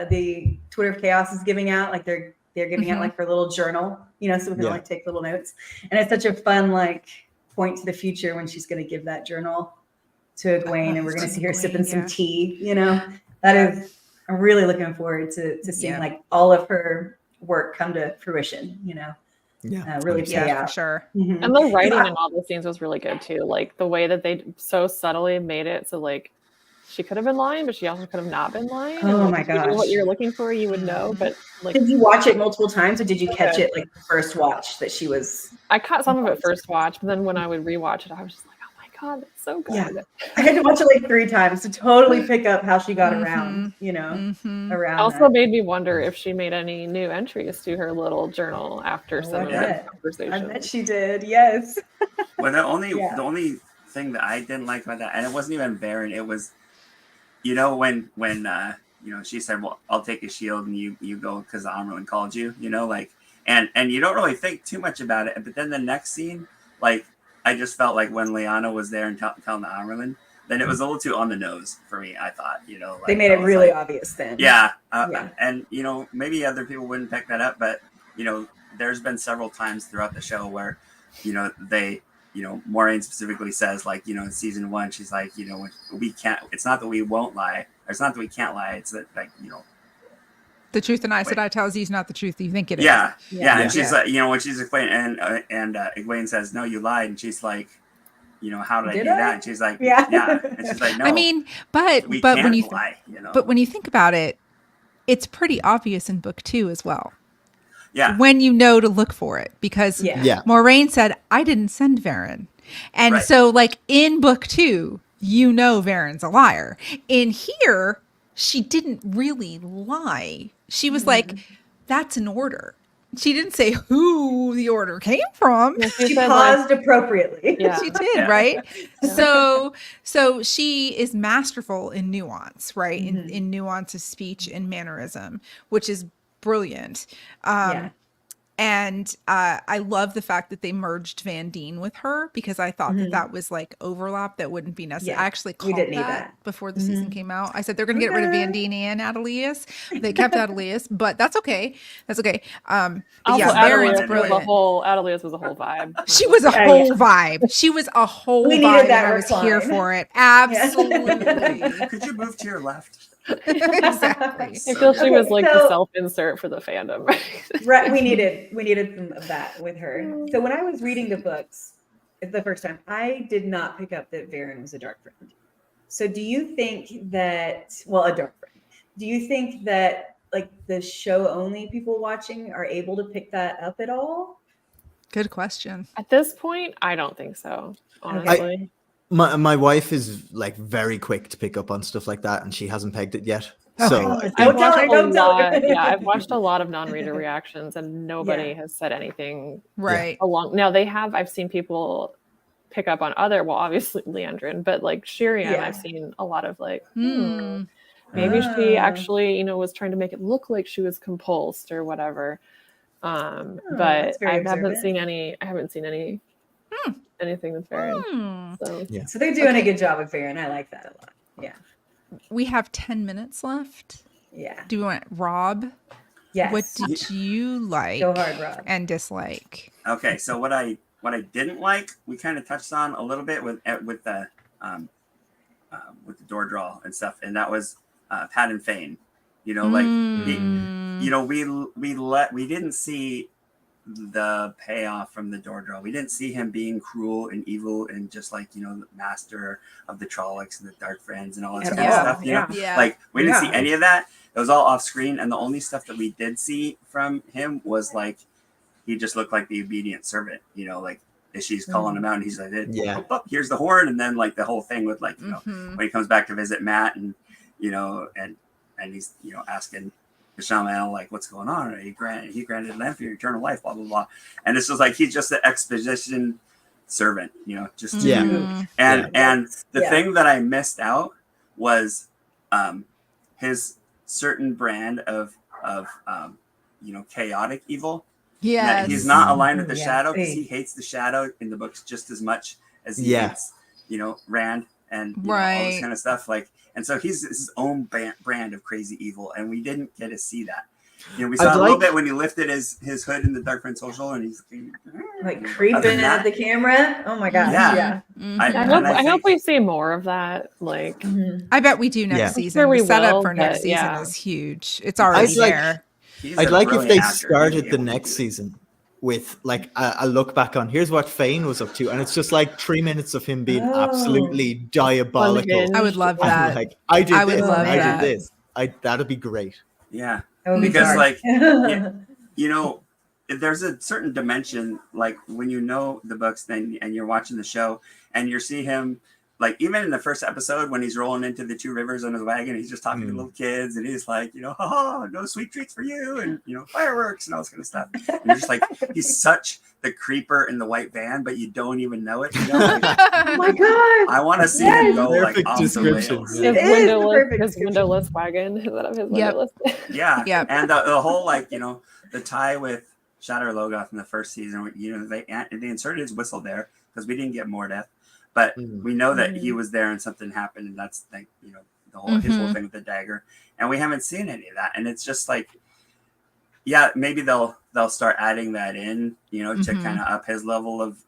the Twitter of Chaos is giving out. Like they're giving out like her little journal, so we can like take little notes. And it's such a fun like point to the future when she's going to give that journal to Egwene, and we're going to see her sipping some tea. That is. I'm really looking forward to seeing like all of her work come to fruition. Really pay Yeah, out. for sure. Mhm. And the writing in all the scenes was really good too. Like the way that they so subtly made it so like she could have been lying, but she also could have not been lying. Oh and, my if you knew what gosh. you're looking for, you would know. But like, Did you watch it multiple times, or did you catch Okay. it like the first watch that she was? I caught some of it first watch, but then when I would rewatch it, I was just like, oh my god, that's so good. Yeah. I had to watch it like 3 times to totally pick up how she got around, Mhm. around Also that. made me wonder if she made any new entries to her little journal after some of that I conversation. bet she did. Yes. Well, the only thing that I didn't like about that, and it wasn't even Baron, it was, when she said, "Well, I'll take a shield," and you go because Amrlin called you, like, and you don't really think too much about it, but then the next scene, like, I just felt like when Lyanna was there and telling the Amrlin, then it was a little too on the nose for me. I thought, like, They made it really obvious then. Yeah, Yeah. and maybe other people wouldn't pick that up, but there's been several times throughout the show where they. Maureen specifically says, like, in season 1, she's like, we can't, it's not that we won't lie, or it's not that we can't lie, it's that, like, The truth and I said I tells you is not the truth you think it is. Yeah. And she's like, when she's explaining, and Egwene says, no, you lied, and she's like, how did I do that? And she's like, yeah. And she's like, no. I mean, but we when can't you lie, but when you think about it, it's pretty obvious in book 2 as well. Yeah. When you know to look for it, because Moraine said, I didn't send Varen. And so like in book 2, Varen's a liar. In here, she didn't really lie. She was like, that's an order. She didn't say who the order came from. Yeah, she paused appropriately. Yeah. She did, right? So she is masterful in nuance, right? In nuance of speech and mannerism, which is brilliant. And I love the fact that they merged Van Dien with her, because I thought that was like overlap that wouldn't be necessary. I actually called that before the season came out. I said they're going to get rid of Van Dien and Adelius. They kept Adelius, but that's okay. That's okay. Also, Varen's brilliant. Adelius was a whole vibe. She was a whole vibe. She was a whole we vibe, needed that and I was here for it. Absolutely. Could you move to your left? Exactly. I feel she was like the self-insert for the fandom. Right. We needed some of that with her. So when I was reading the books the first time, I did not pick up that Varen was a dark friend. So do you think that, a dark friend, do you think that like the show only people watching are able to pick that up at all? Good question. At this point, I don't think so, honestly. My wife is like very quick to pick up on stuff like that, and she hasn't pegged it yet. Okay. So I've watched a lot of non-reader reactions, and nobody has said anything along. Now I've seen people pick up on obviously Leandrin, but like Shiriam, I've seen a lot of like, maybe she actually, was trying to make it look like she was compulsed or whatever. But that's very I haven't observant. seen any. I haven't seen any anything with Farron. Hmm. So Yeah. So they're doing Okay. a good job with Farron. I like that a lot. Yeah. We have 10 minutes left. Yeah. Do we want Rob? Yes. What did you like Go hard, Rob. and dislike? Okay, so what I didn't like, we kind of touched on a little bit with the door draw and stuff, and that was Pat and Fane. You know, like Mm. you know, we didn't see the payoff from the door draw. We didn't see him being cruel and evil and just like, you know, the master of the Trollocs and the Dark Friends and all that At kind of all, stuff. You know, Yeah. like we didn't see Yeah. any of that. It was all off screen, and the only stuff that we did see from him was like he just looked like the obedient servant. You know, like she's calling him out, and he's like, Yeah. "Oh, here's the horn," and then like the whole thing with like, you know, Mhm. when he comes back to visit Matt, and you know, and he's, you know, asking the shaman like, what's going on? He granted land for your eternal life, blah blah blah. And this was like he's just an exposition servant, you know, just to Yeah. do. Mm. And the Yeah. thing that I missed out was his certain brand of you know, chaotic evil. That Yes. he's not aligned with the Yeah. shadow, because he hates the shadow in the books just as much as he Yeah. hates, you know, Rand and you know, all Right. this kind of stuff. Like, and so he's his own brand of crazy evil, and we didn't get to see that. You know, we saw I'd a little like- bit when he lifted his hood in the Dark Friend social, and he's Like other creeping than at that, the camera. Oh my gosh. Yeah. Yeah. Mhm. I hope think- we see more of that. Like, Mhm. I bet we do next Yeah. I'm season. sure we the setup will, for next but season yeah. is huge. It's already I'd like- there. he's I'd a like if brilliant they actor. He'd be started the able to next do it. season with like a look back on here's what Fane was up to, and it's just like 3 minutes of him being Oh. absolutely diabolical. Unhinged. I would love And that. like I did I would this, love and I that. did this. That'd be great. Yeah, That would be Because, dark. like, yeah. You know, there's a certain dimension, like when you know the books and you're watching the show, and you see him, like even in the first episode when he's rolling into the two rivers on his wagon, he's just talking to little kids, and he's like, you know, ha, no sweet treats for you, and you know, fireworks and all this kind of stuff. And you're just like, he's such the creeper in the white van, but you don't even know it. You know, like, Oh my god. I want to see Yes. him go like Perfect off the description. rails. Yeah. his It is the windowless, perfect his description. windowless wagon. Is that of his Yep. windowless? Yeah, Yep. and the whole, like, you know, the tie with Shatter Logoth in the first season, you know, they inserted his whistle there because we didn't get Mordeth, but we know that he was there and something happened, and that's like, you know, the whole his whole Mhm. thing with the dagger, and we haven't seen any of that, and it's just like, yeah, maybe they'll start adding that in, you know, to Mhm. kind of up his level of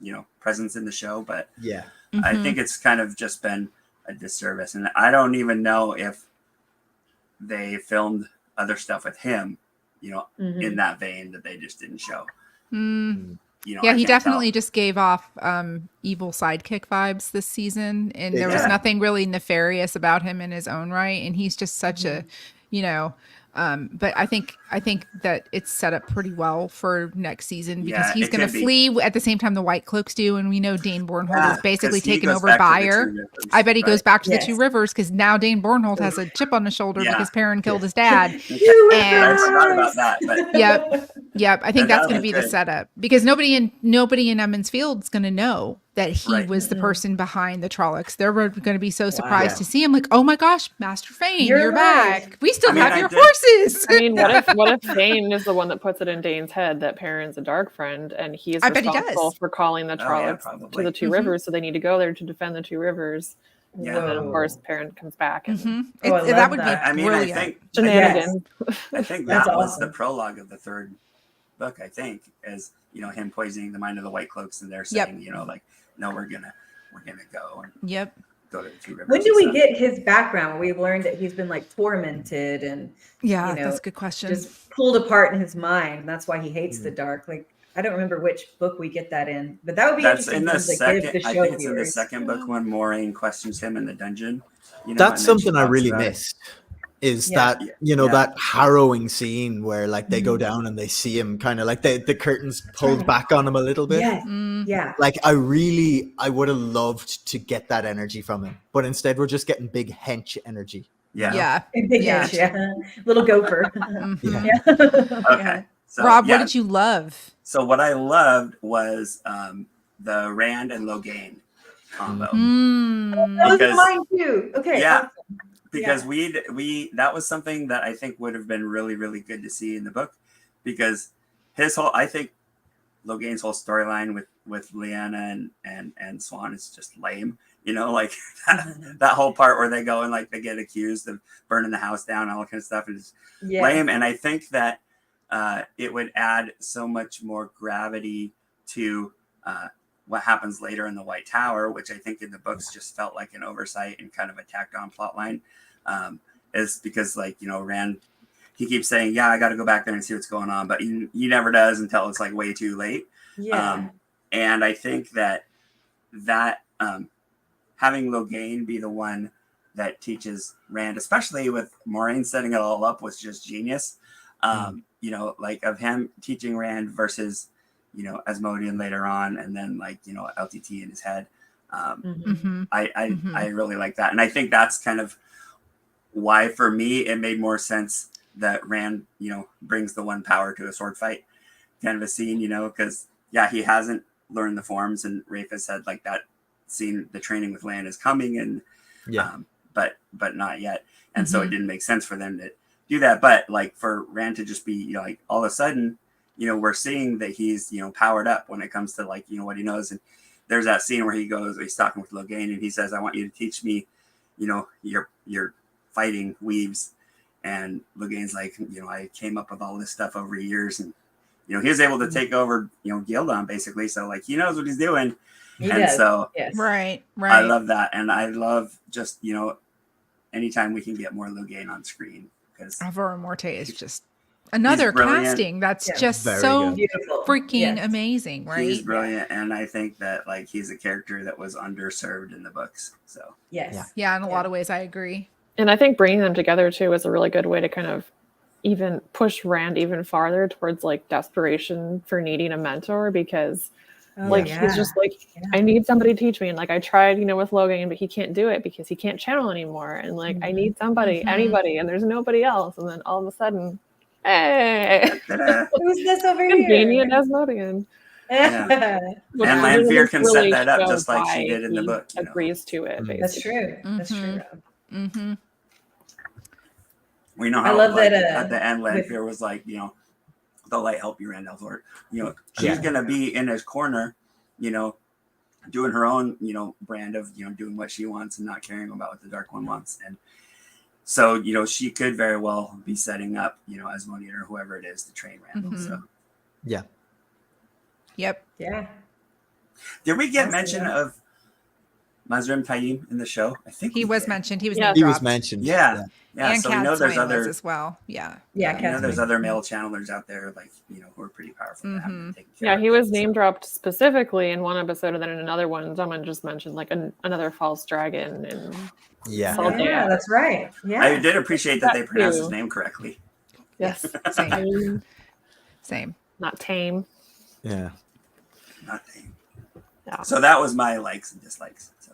you know, presence in the show, but Yeah. I Mhm. think it's kind of just been a disservice, and I don't even know if they filmed other stuff with him, you know, Mhm. in that vein that they just didn't show. Mm. You know, Yeah, I he can't tell. definitely just gave off evil sidekick vibes this season, and there was Yeah. nothing really nefarious about him in his own right, and he's just such a, you know, but I think that it's set up pretty well for next season because Yeah, he's it going to could be. flee at the same time the White Cloaks do, and we know Dane Bornhold Yeah, is basically 'cause he taken goes over back to the Buyer. Two Rivers, I bet he goes right? back to Yes. the Two Rivers because now Dane Bornhold has a chip on his shoulder Yeah. because Perrin killed his dad. You And- I forgot about that, but Yep, I think That that's going to was be the good. setup because nobody in Emmons Field's going to know that he Right. was the person behind the Trollocs. They're going to be so surprised Yeah. to see him, like, oh my gosh, Master Fane, you're right. back. We still I mean, have I your did- horses. I mean, what if Dane is the one that puts it in Dane's head that Perrin's a dark friend, and he's I bet he responsible does. for calling the Oh, yeah, Trollocs to probably. the Two Mhm. Rivers, so they need to go there to defend the Two Rivers. Yeah. And then, of course, Perrin comes back and Mhm. Oh, I that love would be that. I mean, brilliant. I think shenanigans. I think That's that was awesome. the prologue of the third book. I think, as you know, him poisoning the mind of the White Cloaks, and they're Yep. saying, you know, like, no, we're gonna go and Yep. go to the Two Rivers. When do and we stuff. get his background? We've learned that he's been like tormented and Yeah, You know, that's a good question. just pulled apart in his mind. And that's why he hates the dark. Like, I don't remember which book we get that in, but that would be That's interesting in the for them to second. give the I show think it's in the viewers. second book when Moraine questions him in the dungeon. You know, That's and then she something I talks really about it. missed. Is Yeah. that, you know, Yeah. that harrowing scene where like they go Mhm. down and they see him kind of like the curtains pulled right. back on him a little bit. Yes. Mm, Yeah. Like I would have loved to get that energy from him, but instead we're just getting big hench energy. Yeah. yeah. And big Yeah. fish, yeah. Little gopher. Mhm. Yeah. Yeah. Okay. So, Rob, yeah. what did you love? So what I loved was the Rand and Logain combo. Mm. That was Because- mine too. Okay. Yeah. awesome. because we that was something that I think would have been really, really good to see in the book, because I think Logain's whole storyline with Leanna and Swan is just lame. Like that whole part where they go and like they get accused of burning the house down, all that kind of stuff is lame. And I think that it would add so much more gravity to what happens later in the White Tower, which I think in the books just felt like an oversight and kind of a tacked on plot line. Is because Rand, he keeps saying, yeah, I got to go back there and see what's going on, but he never does until it's like way too late. And I think that having Logain be the one that teaches Rand, especially with Moraine setting it all up, was just genius. Like of him teaching Rand versus, Asmodean later on, and then like, LTT in his head. I really like that. And I think that's kind of why, for me, it made more sense that Rand, brings the one power to a sword fight kind of a scene, because he hasn't learned the forms, and Rafe has said like that scene, the training with Lan is coming, and but not yet. And so it didn't make sense for them to do that. But like for Rand to just be like all of a sudden, we're seeing that he's, powered up when it comes to like, what he knows. And there's that scene where he's talking with Logain and he says, I want you to teach me, your fighting weaves. And Logain's like, I came up with all this stuff over years, and he was able to take over, Gildon basically. So like he knows what he's doing. He and does. so Right. I love that. And I love just, anytime we can get more Logain on screen, because Alvaro Morte is just another brilliant. casting that's just Very so good. Beautiful. freaking amazing, right? he's brilliant. And I think that like he's a character that was underserved in the books. So Yes. Yeah, in a lot of ways, I agree. And I think bringing them together too is a really good way to kind of even push Rand even farther towards like desperation for needing a mentor, because he's just like, I need somebody to teach me. And like I tried, with Logain, but he can't do it because he can't channel anymore. And like I need somebody, anybody, and there's nobody else. And then all of a sudden, hey, Who's this over here? convenient Asmodean. and Lanfear can set that up just like she did in the book. Agrees to it. Basically. That's true. That's true. Mm-hmm. We know how I love like, that, at the end Lanfear was like, the light help you, Rand Althor. She's gonna be in his corner, doing her own, brand of, doing what she wants and not caring about what the Dark One wants. And so, she could very well be setting up, Asmodean or whoever it is to train Randall. So Yeah. Yep. Yeah. did we get mention of Mazrim Taim in the show? I think He we was did. mentioned. He was Yeah. He was dropped. mentioned. Yeah. And So we know there's Cat other as well. Yeah. there's other male channelers out there, like, who are pretty powerful. That haven't been taken care Yeah, of he was yet, name so. dropped specifically in one episode, and then in another one, someone just mentioned like another false dragon. And Yeah. Salt Yeah, Air. that's right. Yeah. I did appreciate that they That pronounced too. his name correctly. Yes, Same. Same. not tame. Yeah. Not Taim. Yeah. So that was my likes and dislikes. So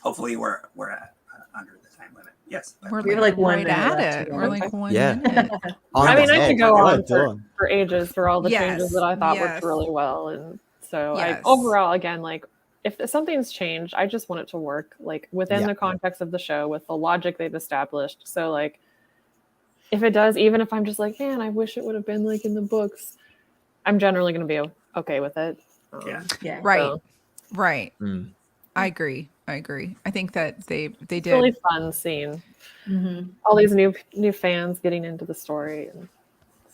hopefully we're at under the time limit. Yes. We're We have like 1 right minute at left it. to go. We're like 1 Yeah. minute. On I the mean, I head. could go Well on done. for ages for all the Yes, changes that I thought yes. worked really well, and so Yes. overall, again, like if something's changed, I just want it to work like within Yeah. the context of the show with the logic they've established. So like, if it does, even if I'm just like, man, I wish it would have been like in the books, I'm generally going to be okay with it. Yeah. Yeah. Right. So Right. Mm. I agree. I think that they did. really fun scene. Mm-hmm. All these new fans getting into the story, and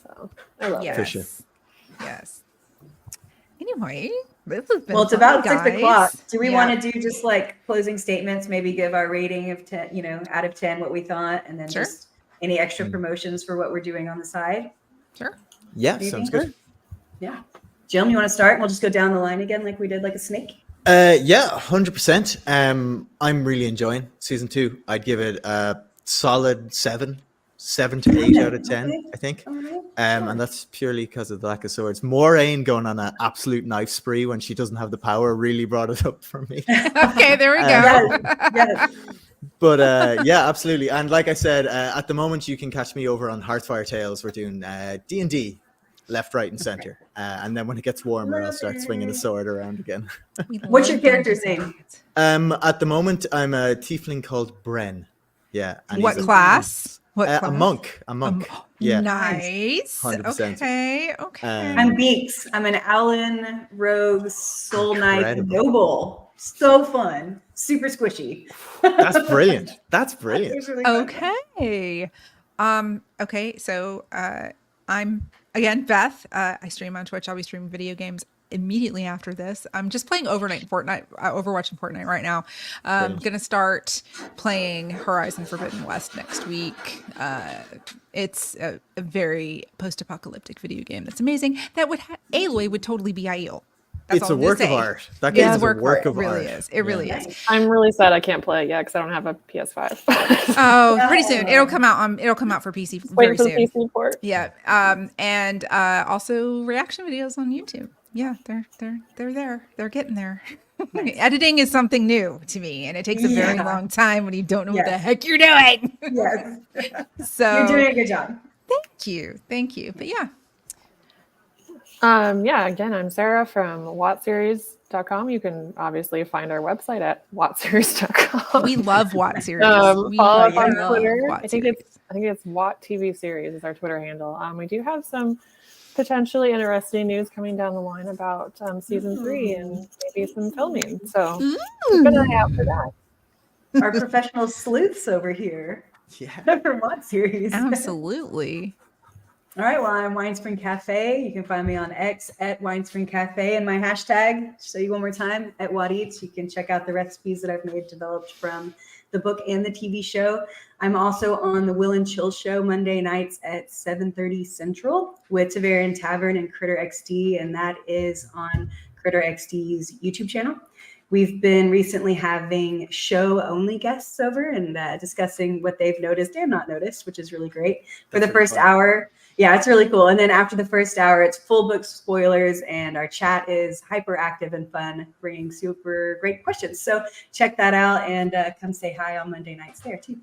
so I love Yes. it. For sure. Yes. Anyway, this has been Well, it's fun, about guys. 6 o'clock. Do we Yeah. want to do just like closing statements? Maybe give our rating of 10, out of 10, what we thought, and then Sure. just any extra Mm. promotions for what we're doing on the side. Sure. Yeah. Do you Sounds think? good. Yeah. Jim, you want to start? And we'll just go down the line again, like we did, like a snake. Yeah, 100%. I'm really enjoying season 2. I'd give it a solid 7 to 8 out of 10, Okay. I think. All right. And that's purely because of the lack of swords. Moraine going on an absolute knife spree when she doesn't have the power really brought it up for me. Okay, there we go. Yes. But yeah, absolutely. And like I said, at the moment you can catch me over on Hearthfire Tales. We're doing D&D, left, right, and center. And then when it gets warmer, I'll start swinging a sword around again. What's your character's name? At the moment, I'm a tiefling called Bren. Yeah. And What he's class? What a class? monk. A monk. Yeah. Nice. 100%. Okay. I'm Beaks. I'm an Allen Rogue Soul Knife Incredible. Noble. So fun. Super squishy. That's brilliant. That's brilliant. It's really fun. Okay. Okay, so I'm again Beth. I stream on Twitch. I'll be streaming video games immediately after this. I'm just playing Overwatch and Fortnite right now. I'm Brilliant. gonna start playing Horizon Forbidden West next week. It's a very post-apocalyptic video game that's amazing. That Aloy would totally be Aiel. That's It's all a I'm gonna work of say. art. That game It's is a work of It really art. is. It really is. I'm really sad I can't play it yet because I don't have a PS5. Oh, pretty soon. It'll come out. It'll come out for PC very Waiting for the soon. PC port. Yeah. And also reaction videos on YouTube. Yeah, they're there. They're getting there. Editing is something new to me, and it takes a very long time when you don't know what the Yes. heck you're doing. Yes. So You're doing a good job. Thank you. But yeah. Again, I'm Sara from WoTSeries.com. You can obviously find our website at WoTSeries.com. We love WoTSeries. We Follow us on love Twitter. WoTSeries. I think it's WoT TV series is our Twitter handle. We do have some potentially interesting news coming down the line about season 3 and maybe some filming. So keep an eye out for that. Our professional sleuths over here. Yeah. For WoTSeries. Absolutely. All right, well, I'm WineSpring Cafe. You can find me on X at WineSpring Cafe, and my hashtag, show you one more time, at WoTEats. You can check out the recipes that I've made, developed from the book and the TV show. I'm also on the Will and Chill Show Monday nights at 7:30 Central with Tavarian Tavern and Critter XD, and that is on Critter XD's YouTube channel. We've been recently having show-only guests over and discussing what they've noticed and not noticed, which is really great. For the first hour, yeah, it's really cool. And then after the first hour, it's full book spoilers, and our chat is hyperactive and fun, bringing super great questions. So check that out and come say hi on Monday nights there too.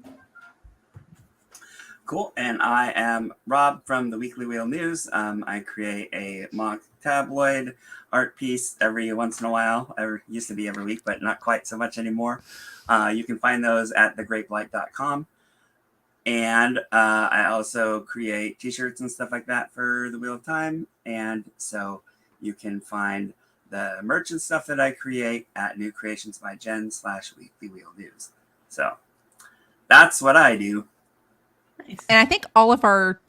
Cool. And I am Rob from the Weekly Wheel News. I create a mock tabloid art piece every once in a while. Used to be every week, but not quite so much anymore. You can find those at thegrapelight.com. And I also create t-shirts and stuff like that for the Wheel of Time. And so you can find the merch and stuff that I create at New Creations by Jen/Weekly Wheel News. So that's what I do. Nice. And I think all of our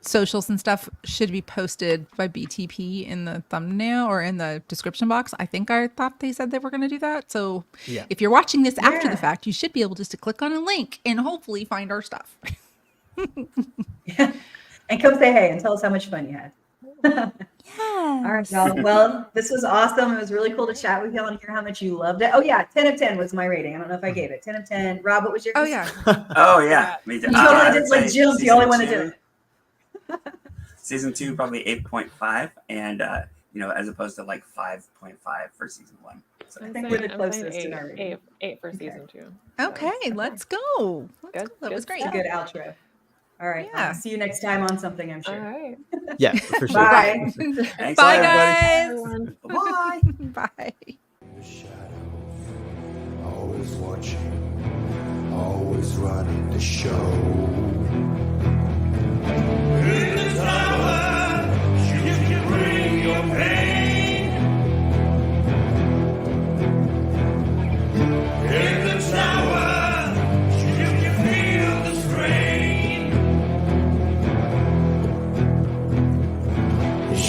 socials and stuff should be posted by BTP in the thumbnail or in the description box. I thought they said they were going to do that. So if you're watching this after the fact, you should be able just to click on a link and hopefully find our stuff. Yeah. And come say hey and tell us how much fun you had. Yeah. All right, y'all. Well, this was awesome. It was really cool to chat with y'all and hear how much you loved it. Oh, yeah. 10 of 10 was my rating. I don't know if I gave it. 10 of 10. Rob, what was your? Oh, yeah. Oh, yeah. Me too. You totally did like Jill's the only one that did it. Season 2, probably 8.5. And, as opposed to like 5.5 for season 1. So I think we're the closest in our rating. Eight for season 2. Okay, let's go. Good. That was great. It's a good outro. All right. Yeah. See you next time on something, I'm All sure. right. Yeah, for sure. Bye. thanks, Bye, everybody. guys. Bye. Bye. The shadows, always watching, always running the show. In the tower, you can bring your pain. In the tower, you can feel the strain.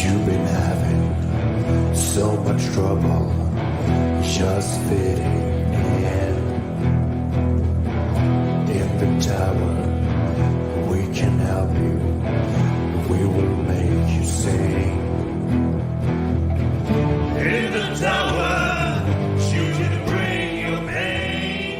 You've been having so much trouble just fitting